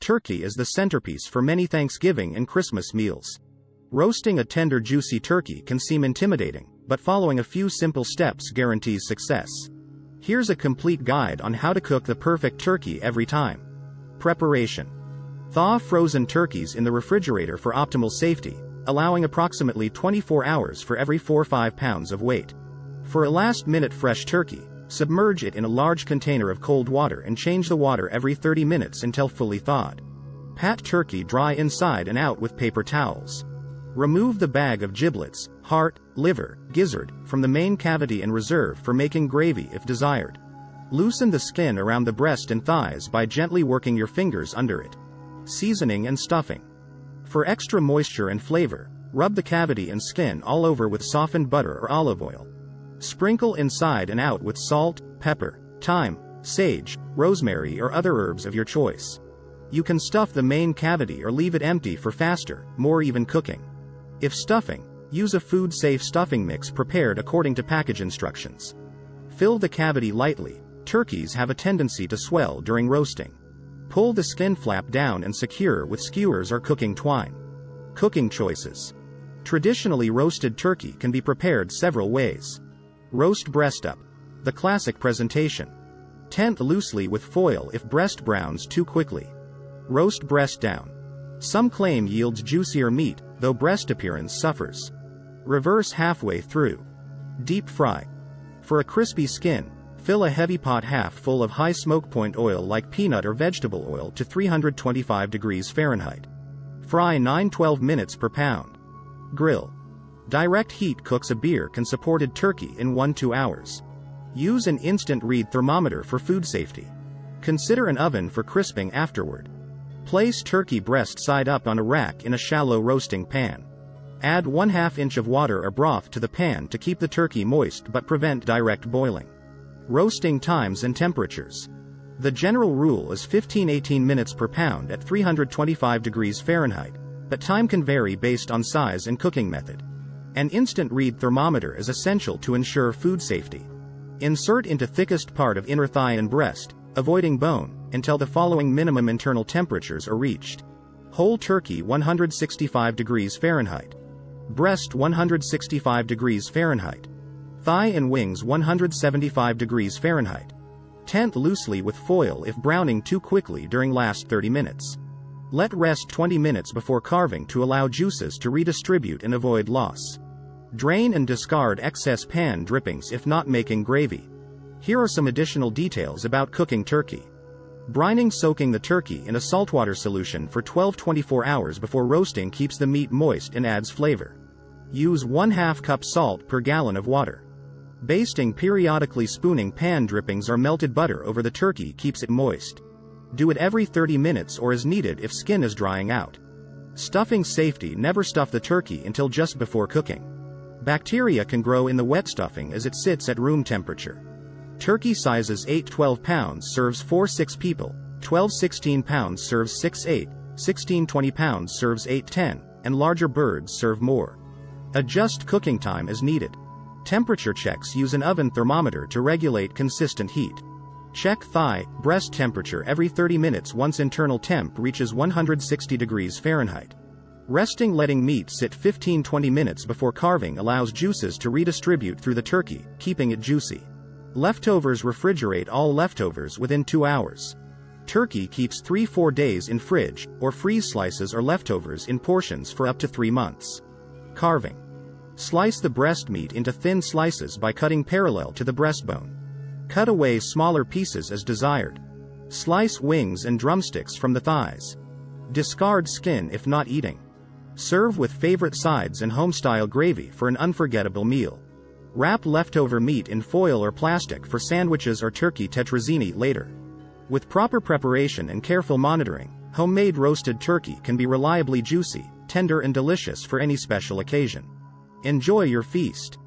Turkey is the centerpiece for many Thanksgiving and Christmas meals. Roasting a tender, juicy turkey can seem intimidating, but following a few simple steps guarantees success. Here's a complete guide on how to cook the perfect turkey every time. Preparation. Thaw frozen turkeys in the refrigerator for optimal safety, allowing approximately 24 hours for every 4-5 pounds of weight. For a last-minute fresh turkey, submerge it in a large container of cold water and change the water every 30 minutes until fully thawed. Pat turkey dry inside and out with paper towels. Remove the bag of giblets, heart, liver, gizzard, from the main cavity and reserve for making gravy if desired. Loosen the skin around the breast and thighs by gently working your fingers under it. Seasoning and stuffing. For extra moisture and flavor, rub the cavity and skin all over with softened butter or olive oil. Sprinkle inside and out with salt, pepper, thyme, sage, rosemary or other herbs of your choice. You can stuff the main cavity or leave it empty for faster, more even cooking. If stuffing, use a food-safe stuffing mix prepared according to package instructions. Fill the cavity lightly. Turkeys have a tendency to swell during roasting. Pull the skin flap down and secure with skewers or cooking twine. Cooking choices. Traditionally roasted turkey can be prepared several ways. Roast breast up. The classic presentation. Tent loosely with foil if breast browns too quickly. Roast breast down. Some claim yields juicier meat, though breast appearance suffers. Reverse halfway through. Deep fry. For a crispy skin, fill a heavy pot half full of high smoke point oil like peanut or vegetable oil to 325 degrees Fahrenheit. Fry 9-12 minutes per pound. Grill. Direct heat cooks a beer-can-supported turkey in 1-2 hours. Use an instant read thermometer for food safety. Consider an oven for crisping afterward. Place turkey breast side up on a rack in a shallow roasting pan. Add 1/2 inch of water or broth to the pan to keep the turkey moist but prevent direct boiling. Roasting times and temperatures. The general rule is 15-18 minutes per pound at 325 degrees Fahrenheit, but time can vary based on size and cooking method. An instant read thermometer is essential to ensure food safety. Insert into thickest part of inner thigh and breast, avoiding bone, until the following minimum internal temperatures are reached. Whole turkey 165 degrees Fahrenheit. Breast 165 degrees Fahrenheit. Thigh and wings 175 degrees Fahrenheit. Tent loosely with foil if browning too quickly during last 30 minutes. Let rest 20 minutes before carving to allow juices to redistribute and avoid loss. Drain and discard excess pan drippings if not making gravy. Here are some additional details about cooking turkey. Brining. Soaking the turkey in a saltwater solution for 12-24 hours before roasting keeps the meat moist and adds flavor. Use 1/2 cup salt per gallon of water. Basting. Periodically spooning pan drippings or melted butter over the turkey keeps it moist. Do it every 30 minutes or as needed if skin is drying out. Stuffing safety. Never stuff the turkey until just before cooking. Bacteria can grow in the wet stuffing as it sits at room temperature. Turkey sizes 8-12 pounds serves 4-6 people, 12-16 pounds serves 6-8, 16-20 pounds serves 8-10, and larger birds serve more. Adjust cooking time as needed. Temperature checks. Use an oven thermometer to regulate consistent heat. Check thigh, breast temperature every 30 minutes once internal temp reaches 160 degrees Fahrenheit. Resting. Letting meat sit 15-20 minutes before carving allows juices to redistribute through the turkey, keeping it juicy. Leftovers. Refrigerate all leftovers within 2 hours. Turkey keeps 3-4 days in fridge, or freeze slices or leftovers in portions for up to 3 months. Carving. Slice the breast meat into thin slices by cutting parallel to the breastbone. Cut away smaller pieces as desired. Slice wings and drumsticks from the thighs. Discard skin if not eating. Serve with favorite sides and home-style gravy for an unforgettable meal. Wrap leftover meat in foil or plastic for sandwiches or turkey tetrazzini later. With proper preparation and careful monitoring, homemade roasted turkey can be reliably juicy, tender and delicious for any special occasion. Enjoy your feast.